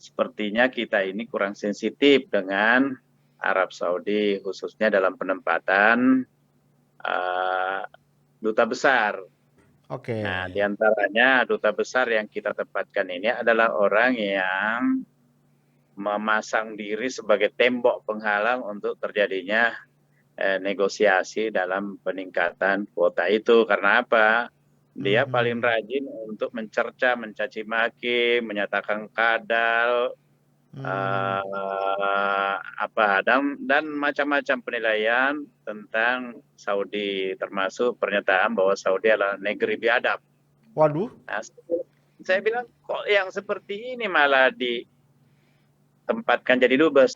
sepertinya kita ini kurang sensitif dengan Arab Saudi, khususnya dalam penempatan uh, duta besar. Oke. Nah, di antaranya duta besar yang kita tempatkan ini adalah orang yang memasang diri sebagai tembok penghalang untuk terjadinya negosiasi dalam peningkatan kuota itu. Karena apa? Dia paling Mhm. rajin untuk mencerca, mencaci maki, menyatakan kadal, Mmm. apa dan macam-macam penilaian tentang Saudi, termasuk pernyataan bahwa Saudi adalah negeri biadab. Waduh. Nah, saya bilang kok yang seperti ini malah ditempatkan jadi dubes.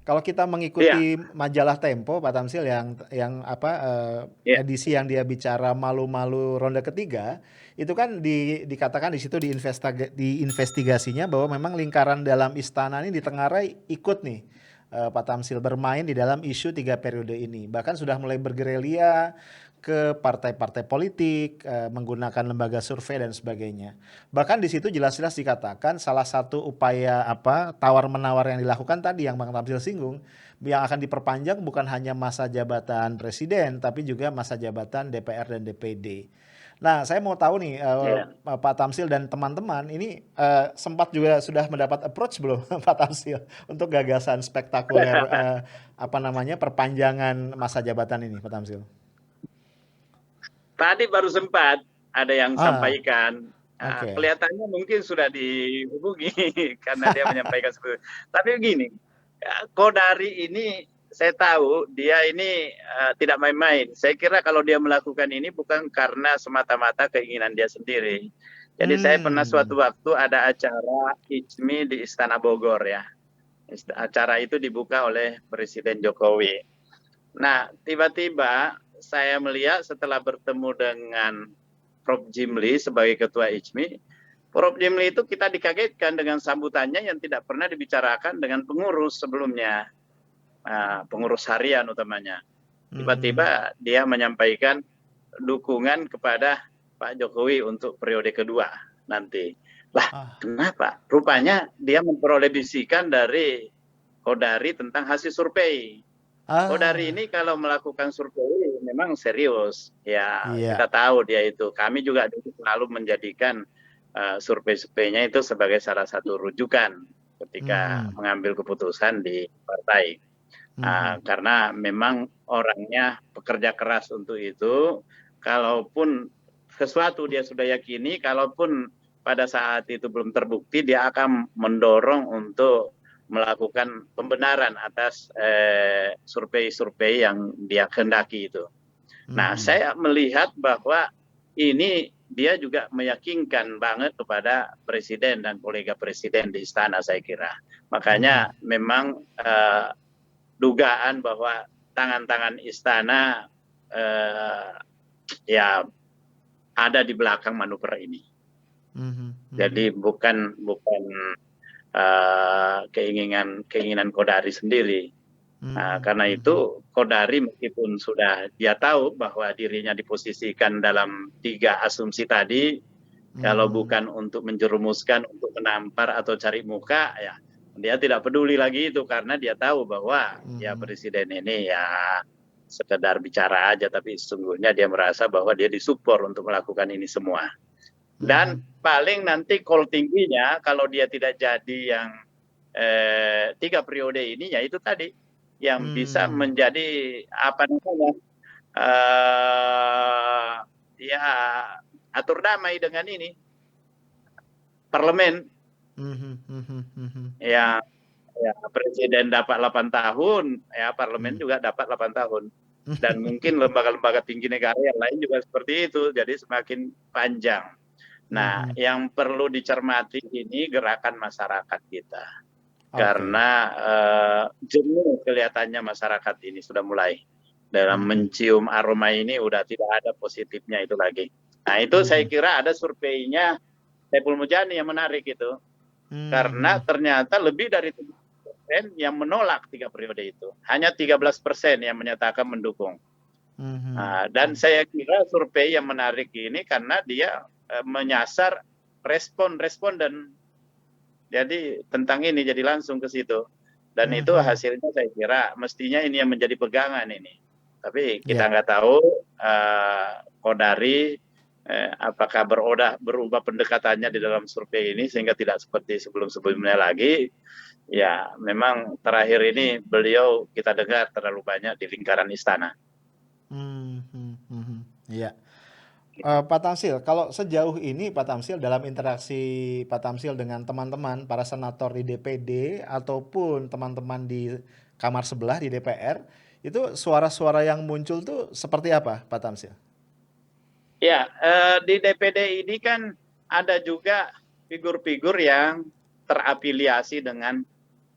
Kalau kita Iya, mengikuti majalah Tempo, Pak Tamsil, yang apa, iya, edisi yang dia bicara malu-malu ronde ketiga, itu kan dikatakan di situ diinvestigasinya bahwa memang lingkaran dalam istana ini ditengarai ikut nih, Pak Tamsil bermain di dalam isu 3 periode ini. Bahkan sudah mulai bergerilya ke partai-partai politik, menggunakan lembaga survei dan sebagainya. Bahkan di situ jelas-jelas dikatakan salah satu upaya apa tawar-menawar yang dilakukan tadi yang Bang Tamsil singgung, yang akan diperpanjang bukan hanya masa jabatan presiden tapi juga masa jabatan DPR dan DPD. Nah, saya mau tahu nih iya. Pak Tamsil dan teman-teman ini sempat juga sudah mendapat approach belum Pak Tamsil untuk gagasan spektakuler apa namanya perpanjangan masa jabatan ini Pak Tamsil? Tadi baru sempat ada yang Ah, sampaikan. Nah, oke. kelihatannya mungkin sudah dihubungi karena dia menyampaikan seperti itu. Tapi begini, Kodari ini saya tahu dia ini tidak main-main. Saya kira kalau dia melakukan ini bukan karena semata-mata keinginan dia sendiri. Jadi saya pernah Hmm. suatu waktu ada acara ICMI di Istana Bogor ya. Acara itu dibuka oleh Presiden Jokowi. Nah, tiba-tiba saya melihat setelah bertemu dengan Prof. Jimli sebagai Ketua ICMI, Prof. Jimli itu kita dikagetkan dengan sambutannya yang tidak pernah dibicarakan dengan pengurus sebelumnya, pengurus harian utamanya. Mhm. Tiba-tiba dia menyampaikan dukungan kepada Pak Jokowi untuk periode kedua nanti. Lah, Ah. kenapa? Rupanya dia memperoleh bisikan dari Kodari tentang hasil survei. Kodari Ah. ini kalau melakukan survei memang serius. Ya, Iya. kita tahu dia itu. Kami juga selalu menjadikan survei-surveinya itu sebagai salah satu rujukan ketika Mhm. mengambil keputusan di partai. Mhm. Karena memang orangnya pekerja keras untuk itu. Kalaupun sesuatu dia sudah yakini, kalaupun pada saat itu belum terbukti, dia akan mendorong untuk melakukan pembenaran atas survei-survei yang dia kehendaki itu. Nah, Mhm. saya melihat bahwa ini dia juga meyakinkan banget kepada presiden dan kolega presiden di istana, saya kira. Mhm. Makanya memang dugaan bahwa tangan-tangan istana eh, ya ada di belakang manuver ini. Mhm. Mhm. Jadi bukan bukan keinginan Kodari sendiri. Nah, Mhm. karena Mhm. itu Kodari meskipun sudah dia tahu bahwa dirinya diposisikan dalam tiga asumsi tadi, kalau Mhm. bukan untuk menjerumuskan, untuk menampar atau cari muka, ya dia tidak peduli lagi itu karena dia tahu bahwa ya Mhm. presiden ini ya sekedar bicara aja, tapi sesungguhnya dia merasa bahwa dia disupport untuk melakukan ini semua. Dan Mhm. paling nanti call tingginya kalau dia tidak jadi yang 3 periode ini, ya itu tadi yang bisa Mmm. menjadi apa namanya eh, ya atur damai dengan ini parlemen. Mhm. Mhm. Mhm. Ya, ya presiden dapat 8 tahun, ya parlemen Mmm. juga dapat 8 tahun. Dan mungkin lembaga-lembaga tinggi negara yang lain juga seperti itu, jadi semakin panjang. Nah, Mhm. yang perlu dicermati ini gerakan masyarakat kita. Oke. Karena jenuh kelihatannya masyarakat ini sudah mulai dalam Mhm. mencium aroma ini udah tidak ada positifnya itu lagi. Nah, itu saya Mhm. kira ada surveinya Saiful Mujani yang menarik itu. Karena Mmm. ternyata lebih dari yang menolak 3 periode itu. Hanya 13% yang menyatakan mendukung. Dan saya kira survei yang menarik ini karena dia menyasar responden. Jadi tentang ini, jadi langsung ke situ. Dan itu hasilnya saya kira mestinya ini yang menjadi pegangan ini. Tapi kita Ya. nggak tahu Kodari apakah berubah pendekatannya di dalam survei ini sehingga tidak seperti sebelum-sebelumnya lagi. Ya, memang terakhir ini beliau kita dengar terlalu banyak di lingkaran istana. Iya. Pak Tamsil, kalau sejauh ini Pak Tamsil dalam interaksi Pak Tamsil dengan teman-teman para senator di DPD ataupun teman-teman di kamar sebelah di DPR, itu suara-suara yang muncul tuh seperti apa Pak Tamsil? Ya, di DPD ini kan ada juga figur-figur yang terafiliasi dengan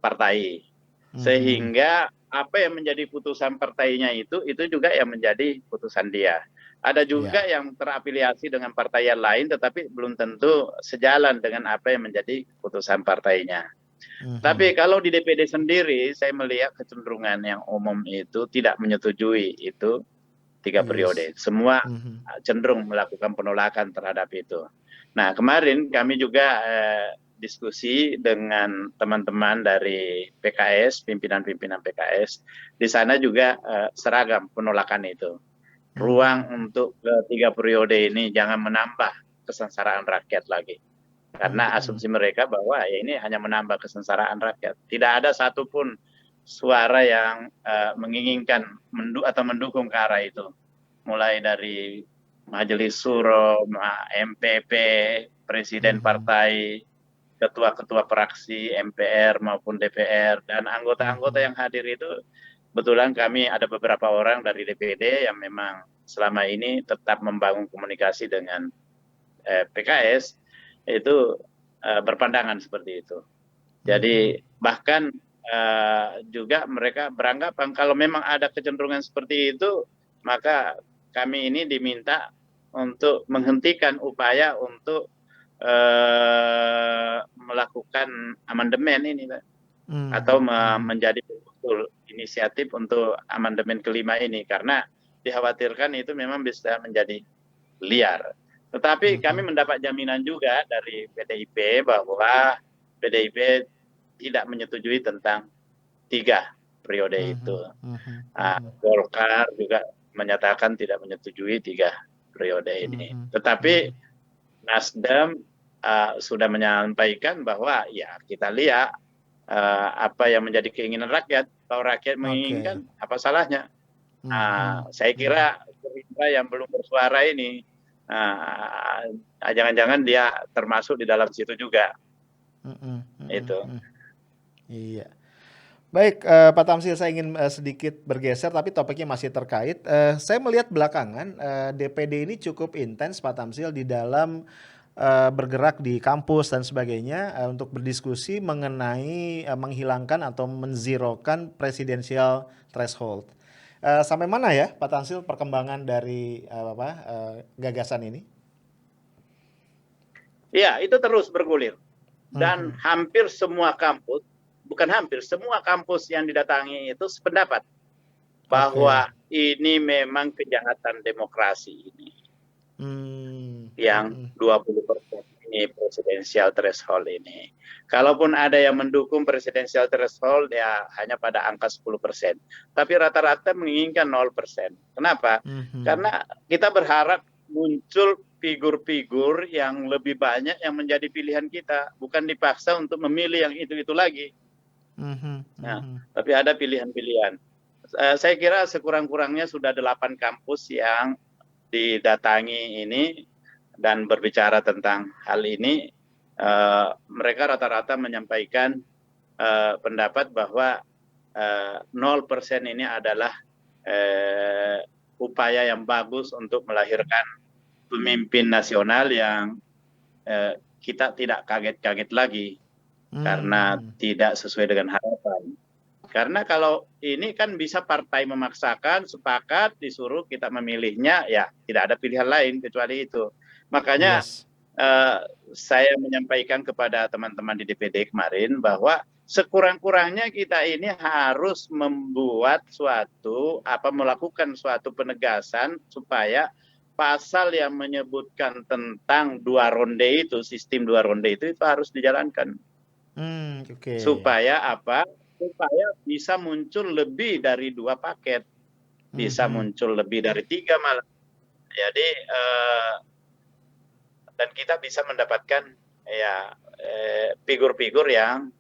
partai. Sehingga apa yang menjadi putusan partainya itu juga yang menjadi putusan dia. Ada juga Ya. yang terafiliasi dengan partai yang lain tetapi belum tentu sejalan dengan apa yang menjadi putusan partainya. Tapi kalau di DPD sendiri saya melihat kecenderungan yang umum itu tidak menyetujui itu 3 Yes. periode. Semua cenderung melakukan penolakan terhadap itu. Nah, kemarin kami juga diskusi dengan teman-teman dari PKS, pimpinan-pimpinan PKS. Di sana juga seragam penolakan itu. Ruang untuk 3 periode ini jangan menambah kesengsaraan rakyat lagi. Karena asumsi mereka bahwa ya ini hanya menambah kesengsaraan rakyat. Tidak ada satupun suara yang menginginkan atau mendukung ke arah itu. Mulai dari Majelis Suro, MPP, Presiden Partai, ketua-ketua fraksi MPR maupun DPR, dan anggota-anggota yang hadir itu kebetulan kami ada beberapa orang dari DPD yang memang selama ini tetap membangun komunikasi dengan PKS, itu berpandangan seperti itu. Jadi bahkan juga mereka beranggapan kalau memang ada kecenderungan seperti itu, maka kami ini diminta untuk menghentikan upaya untuk melakukan amandemen ini, Pak. Atau menjadi betul inisiatif untuk amandemen kelima ini, karena dikhawatirkan itu memang bisa menjadi liar. Tetapi kami mendapat jaminan juga dari PDIP bahwa PDIP tidak menyetujui tentang 3 periode itu. Golkar juga menyatakan tidak menyetujui 3 periode ini. Tetapi Nasdem sudah menyampaikan bahwa ya kita lihat apa yang menjadi keinginan rakyat. Kalau rakyat menginginkan, apa salahnya? Saya kira Gerindra yang belum bersuara ini, jangan-jangan dia termasuk di dalam situ juga. Itu. Iya. Baik, Pak Tamsil, saya ingin sedikit bergeser, tapi topiknya masih terkait. Saya melihat belakangan DPD ini cukup intens, Pak Tamsil, di dalam bergerak di kampus dan sebagainya untuk berdiskusi mengenai menghilangkan atau menzerokan presidensial threshold. Sampai mana ya, Pak Tamsil, perkembangan dari gagasan ini? Ya, itu terus bergulir. Dan hampir semua kampus, bukan hampir, semua kampus yang didatangi itu sependapat bahwa ini memang kejahatan demokrasi ini. Yang 20% ini presidensial threshold ini. Kalaupun ada yang mendukung presidensial threshold ya hanya pada angka 10%. Tapi rata-rata menginginkan 0%. Kenapa? Karena kita berharap muncul figur-figur yang lebih banyak yang menjadi pilihan kita, bukan dipaksa untuk memilih yang itu-itu lagi. Nah, tapi ada pilihan-pilihan. Saya kira sekurang-kurangnya sudah 8 kampus yang didatangi ini dan berbicara tentang hal ini. Mereka rata-rata menyampaikan pendapat bahwa 0% ini adalah upaya yang bagus untuk melahirkan pemimpin nasional yang kita tidak kaget-kaget lagi karena tidak sesuai dengan harapan. Karena kalau ini kan bisa partai memaksakan, sepakat, disuruh kita memilihnya, ya tidak ada pilihan lain kecuali itu. Makanya saya menyampaikan kepada teman-teman di DPD kemarin bahwa sekurang-kurangnya kita ini harus membuat melakukan suatu penegasan supaya pasal yang menyebutkan tentang sistem 2 ronde itu harus dijalankan. Oke. Supaya apa? Supaya bisa muncul lebih dari 2 paket, bisa muncul lebih dari 3 malah. Jadi dan kita bisa mendapatkan ya figur-figur yang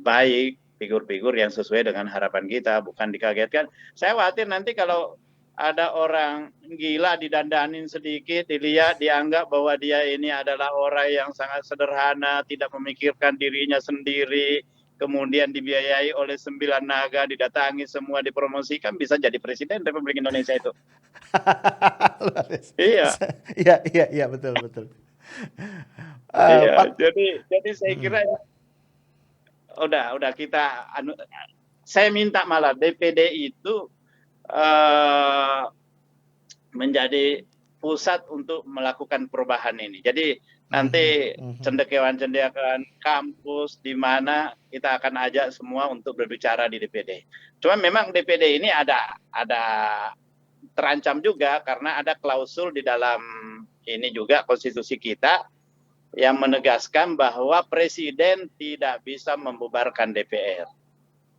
baik, figur-figur yang sesuai dengan harapan kita, bukan dikagetkan. Saya khawatir nanti kalau ada orang gila didandanin sedikit, dilihat, dianggap bahwa dia ini adalah orang yang sangat sederhana, tidak memikirkan dirinya sendiri, kemudian dibiayai oleh 9 naga, didatangi semua, dipromosikan, bisa jadi presiden Republik Indonesia itu. Luar biasa. Iya. Iya, iya, iya, betul, betul. Iya, Pat, jadi saya kira udah kita saya minta malah DPD itu menjadi pusat untuk melakukan perubahan ini. Jadi nanti cendekiawan-cendekiawan kampus di mana kita akan ajak semua untuk berbicara di DPD. Cuma memang DPD ini ada terancam juga karena ada klausul di dalam ini juga konstitusi kita yang menegaskan bahwa presiden tidak bisa membubarkan DPR.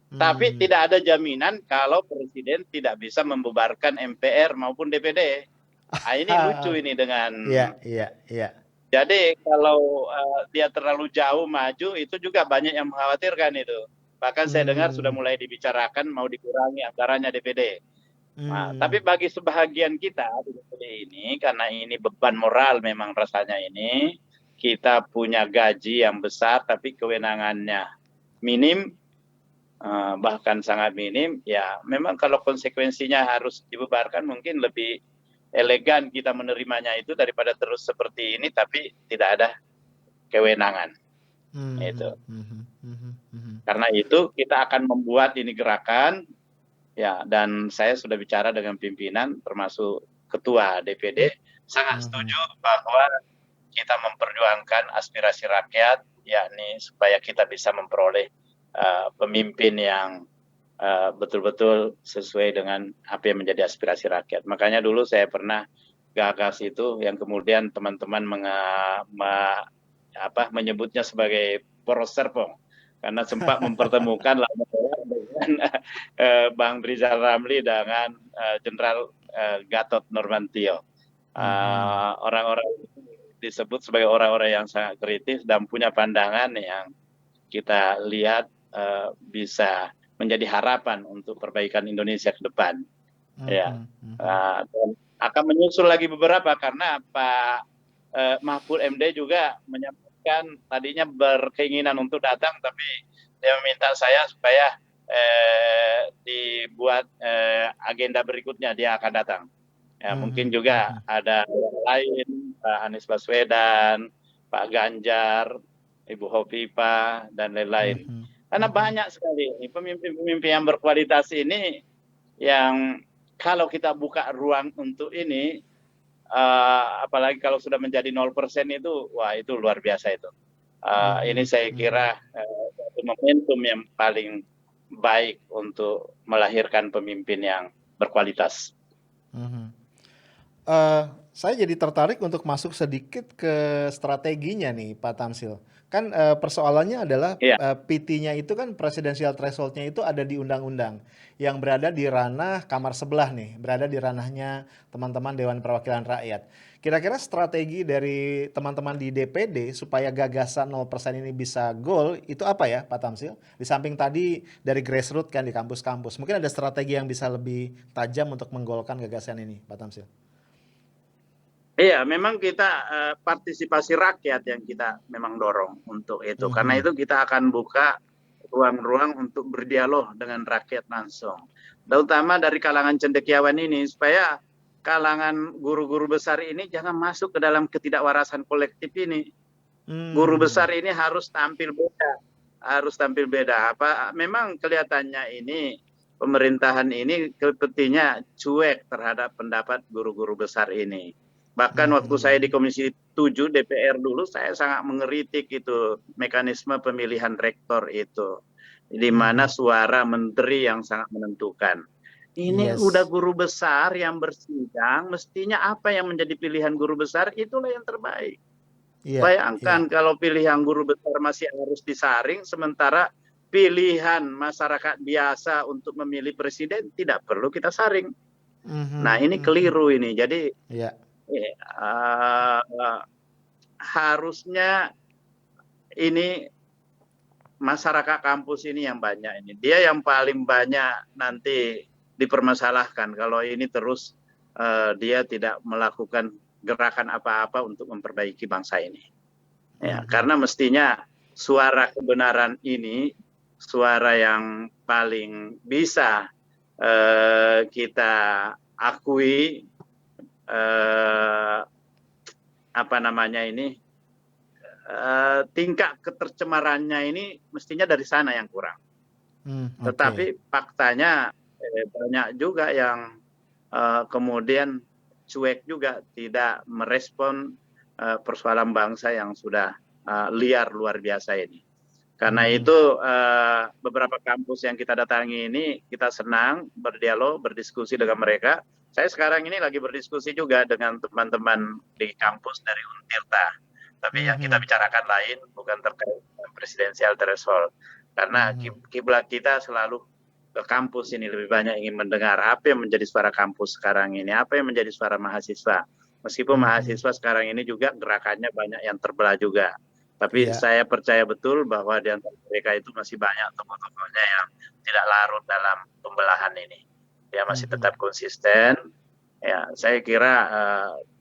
Tapi tidak ada jaminan kalau presiden tidak bisa membubarkan MPR maupun DPD. Nah, ini lucu ini dengan. Iya, iya, iya. Jadi kalau dia terlalu jauh maju itu juga banyak yang mengkhawatirkan itu. Bahkan saya dengar sudah mulai dibicarakan mau dikurangi anggarannya DPD. Nah, tapi bagi sebahagian kita di DPD ini, karena ini beban moral memang rasanya ini, kita punya gaji yang besar tapi kewenangannya minim, bahkan sangat minim, ya memang kalau konsekuensinya harus dibubarkan mungkin lebih elegan kita menerimanya itu daripada terus seperti ini tapi tidak ada kewenangan. Itu. Karena itu kita akan membuat ini gerakan, ya, dan saya sudah bicara dengan pimpinan termasuk ketua DPD, sangat setuju bahwa kita memperjuangkan aspirasi rakyat, yakni supaya kita bisa memperoleh pemimpin yang betul-betul sesuai dengan apa yang menjadi aspirasi rakyat. Makanya dulu saya pernah gagas itu yang kemudian teman-teman menyebutnya sebagai poros serpong karena sempat mempertemukan dengan Bang Rizal Ramli dengan Jenderal Gatot Nurmantio. Orang-orang disebut sebagai orang-orang yang sangat kritis dan punya pandangan yang kita lihat bisa menjadi harapan untuk perbaikan Indonesia ke depan. Ya, dan akan menyusul lagi beberapa karena Pak Mahfud MD juga menyampaikan tadinya berkeinginan untuk datang, tapi dia meminta saya supaya dibuat agenda berikutnya dia akan datang. Ya, mungkin juga ada yang lain, Pak Anies Baswedan, Pak Ganjar, Ibu Hopipa, dan lain-lain. Karena banyak sekali pemimpin-pemimpin yang berkualitas ini yang kalau kita buka ruang untuk ini, apalagi kalau sudah menjadi 0% itu, wah itu luar biasa itu. Ini saya kira satu momentum yang paling baik untuk melahirkan pemimpin yang berkualitas. Saya jadi tertarik untuk masuk sedikit ke strateginya nih Pak Tamsil. Kan persoalannya adalah PT-nya itu kan presidensial threshold-nya itu ada di undang-undang yang berada di ranah kamar sebelah nih, berada di ranahnya teman-teman Dewan Perwakilan Rakyat. Kira-kira strategi dari teman-teman di DPD supaya gagasan 0% ini bisa goal itu apa ya Pak Tamsil? Di samping tadi dari grassroots kan di kampus-kampus, mungkin ada strategi yang bisa lebih tajam untuk menggolkan gagasan ini Pak Tamsil? Iya, memang kita partisipasi rakyat yang kita memang dorong untuk itu. Karena itu kita akan buka ruang-ruang untuk berdialog dengan rakyat langsung. Terutama dari kalangan cendekiawan ini, supaya kalangan guru-guru besar ini jangan masuk ke dalam ketidakwarasan kolektif ini. Guru besar ini harus tampil beda. Harus tampil beda. Memang kelihatannya ini, pemerintahan ini sepertinya cuek terhadap pendapat guru-guru besar ini. Bahkan waktu saya di Mhm. Komisi 7 DPR dulu, saya sangat mengeritik itu mekanisme pemilihan rektor itu, di mana Mhm. suara menteri yang sangat menentukan. Ini udah Yes. guru besar yang bersidang, mestinya apa yang menjadi pilihan guru besar itulah yang terbaik. Iya, iya. Bayangkan kalau pilihan guru besar masih harus disaring, sementara pilihan masyarakat biasa untuk memilih presiden tidak perlu kita saring. Nah, Mhm, ini mhm. keliru ini. Jadi Iya. harusnya ini masyarakat kampus ini yang banyak ini. Dia yang paling banyak nanti dipermasalahkan kalau ini terus dia tidak melakukan gerakan apa-apa untuk memperbaiki bangsa ini. Ya, Mhm. karena mestinya suara kebenaran ini suara yang paling bisa kita akui eh, apa namanya ini tingkat ketercemarannya ini mestinya dari sana yang kurang. Oke. Tetapi faktanya banyak juga yang kemudian cuek juga, tidak merespon persoalan bangsa yang sudah liar luar biasa ini. Karena Mhm. itu beberapa kampus yang kita datangi ini kita senang berdialog, berdiskusi dengan mereka. Saya sekarang ini lagi berdiskusi juga dengan teman-teman di kampus dari Untirta. Tapi yang kita Mhm. bicarakan lain bukan terkait dengan presidensial threshold. Karena Mhm. kiblat kita selalu ke kampus ini, lebih banyak ingin mendengar apa yang menjadi suara kampus sekarang ini, apa yang menjadi suara mahasiswa. Meskipun Mhm. mahasiswa sekarang ini juga gerakannya banyak yang terbelah juga. Tapi Iya. saya percaya betul bahwa di antara mereka itu masih banyak tokoh-tokohnya yang tidak larut dalam pembelahan ini. Dia masih Mhm. tetap konsisten. Ya, saya kira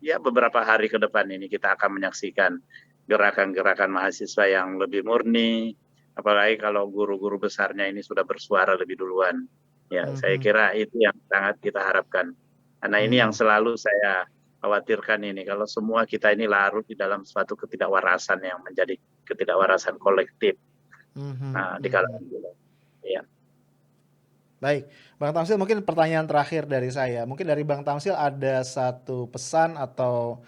ya beberapa hari ke depan ini kita akan menyaksikan gerakan-gerakan mahasiswa yang lebih murni, apalagi kalau guru-guru besarnya ini sudah bersuara lebih duluan. Ya, saya Mhm. kira itu yang sangat kita harapkan. Karena ini yang Mhm. selalu saya khawatirkan ini, kalau semua kita ini larut di dalam suatu ketidakwarasan yang menjadi ketidakwarasan kolektif Mhm. di Mhm. kalangan kita. Ya. Baik, Bang Tamsil, mungkin pertanyaan terakhir dari saya. Mungkin dari Bang Tamsil ada satu pesan atau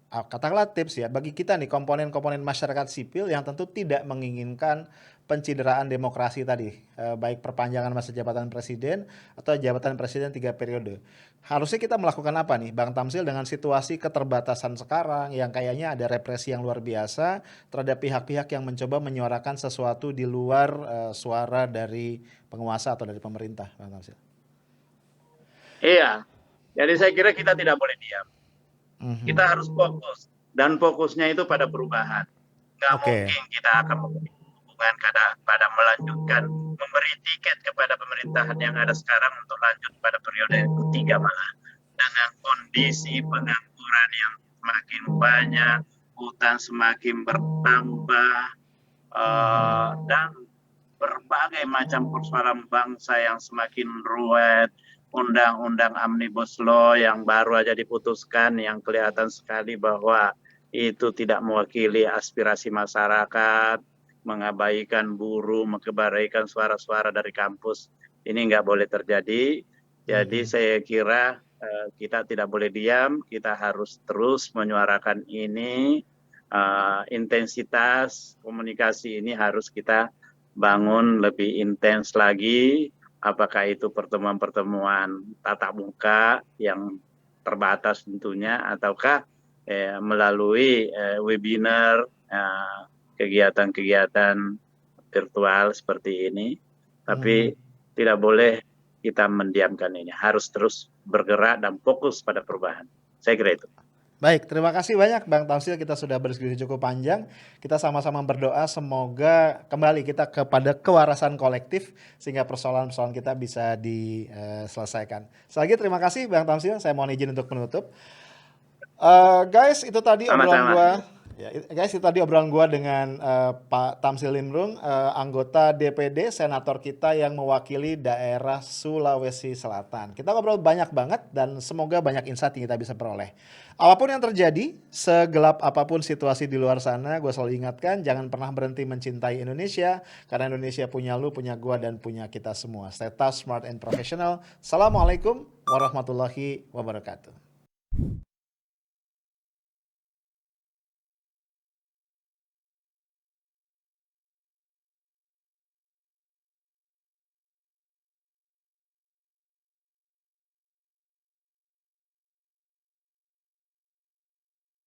katakanlah tips ya bagi kita nih komponen-komponen masyarakat sipil yang tentu tidak menginginkan pencideraan demokrasi tadi, baik perpanjangan masa jabatan presiden atau jabatan presiden 3 periode. Harusnya kita melakukan apa nih, Bang Tamsil, dengan situasi keterbatasan sekarang yang kayaknya ada represi yang luar biasa terhadap pihak-pihak yang mencoba menyuarakan sesuatu di luar suara dari penguasa atau dari pemerintah, Bang Tamsil? Iya, jadi saya kira kita tidak boleh diam. Kita Mhm. harus fokus, dan fokusnya itu pada perubahan. Nggak Oke. mungkin kita akan memberi hubungan pada melanjutkan, memberi tiket kepada pemerintahan yang ada sekarang untuk lanjut pada periode ketiga, malah dengan kondisi pengangguran yang semakin banyak, hutan semakin bertambah, Mhm. dan berbagai macam persoalan bangsa yang semakin ruwet, undang-undang Omnibus Law yang baru aja diputuskan, yang kelihatan sekali bahwa itu tidak mewakili aspirasi masyarakat, mengabaikan buruh, mengabaikan suara-suara dari kampus. Ini nggak boleh terjadi. Jadi Mhm. saya kira kita tidak boleh diam, kita harus terus menyuarakan ini. Intensitas komunikasi ini harus kita bangun lebih intens lagi, apakah itu pertemuan-pertemuan tatap muka yang terbatas tentunya, ataukah melalui webinar, kegiatan-kegiatan virtual seperti ini. Tapi Mhm. tidak boleh kita mendiamkan ini, harus terus bergerak dan fokus pada perubahan. Saya kira itu. Baik, terima kasih banyak Bang Tamsil, kita sudah berdiskusi cukup panjang. Kita sama-sama berdoa semoga kembali kita kepada kewarasan kolektif sehingga persoalan-persoalan kita bisa diselesaikan. Sekali lagi terima kasih Bang Tamsil, saya mohon izin untuk menutup. Guys, itu tadi obrolan Sama-sama. gua. Ya, guys, itu tadi obrolan gua dengan Pak Tamsil Limrung, anggota DPD, senator kita yang mewakili daerah Sulawesi Selatan. Kita ngobrol banyak banget dan semoga banyak insight yang kita bisa peroleh. Apapun yang terjadi, segelap apapun situasi di luar sana, gue selalu ingatkan jangan pernah berhenti mencintai Indonesia karena Indonesia punya lu, punya gua dan punya kita semua. Stay tough, smart and professional. Assalamualaikum warahmatullahi wabarakatuh.